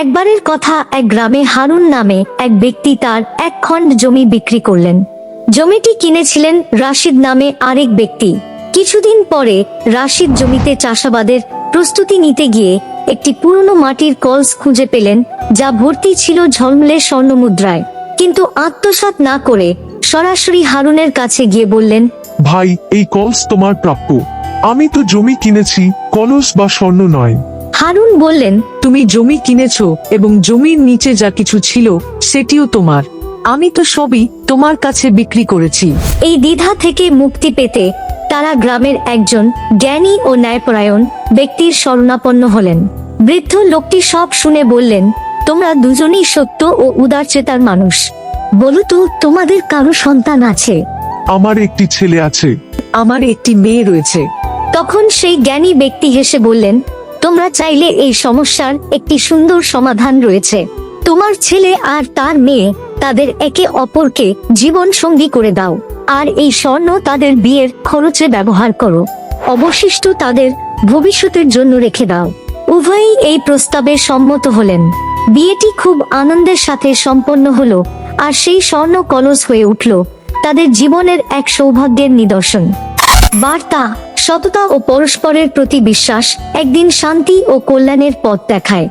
একবারের কথা, এক গ্রামে হারুন নামে এক ব্যক্তি তার এক খণ্ড জমি বিক্রি করলেন। জমিটি কিনেছিলেন রাশিদ নামে আরেক ব্যক্তি। কিছুদিন পরে রাশিদ জমিতে চাষাবাদের প্রস্তুতি নিতে গিয়ে একটি পুরনো মাটির কলস খুঁজে পেলেন, যা ভর্তি ছিল ঝলমলে স্বর্ণমুদ্রায়। কিন্তু আত্মসাৎ না করে সরাসরি হারুনের কাছে গিয়ে বললেন, ভাই, এই কলস তোমার প্রাপ্য। আমি তো জমি কিনেছি, কলস বা স্বর্ণ নয়। হারুন বললেন, তুমি জমি কিনেছো এবং জমির নিচে যা কিছু ছিল সেটিও তোমার। আমি তো সবই তোমার কাছে বিক্রি করেছি। এই দ্বিধা থেকে মুক্তি পেতে তারা গ্রামের একজন জ্ঞানী ও ন্যায়পরায়ণ ব্যক্তির শরণাপন্ন হলেন। বৃদ্ধ লোকটি সব শুনে বললেন, তোমরা দুজনেই সত্য ও উদারচেতার মানুষ। বলো তো, তোমাদের কারো সন্তান আছে? আমার একটি ছেলে আছে। আমার একটি মেয়ে রয়েছে। তখন সেই জ্ঞানী ব্যক্তি হেসে বললেন, তোমরা চাইলে এই সমস্যার একটি সুন্দর সমাধান রয়েছে। তোমার ছেলে আর তার মেয়ে, তাদের একে অপরকে জীবন সঙ্গী করে দাও, আর এই স্বর্ণ তাদের বিয়ের খরচে ব্যবহার করো। অবশিষ্ট তাদের ভবিষ্যতের জন্য রেখে দাও। উভয়ই এই প্রস্তাবে সম্মত হলেন। বিয়েটি খুব আনন্দের সাথে সম্পন্ন হলো, আর সেই স্বর্ণ কলস হয়ে উঠল তাদের জীবনের এক সৌভাগ্যের নিদর্শন। বার্তা: সততা ও পরস্পরের প্রতি বিশ্বাস একদিন শান্তি ও কল্যাণের পথ দেখায়।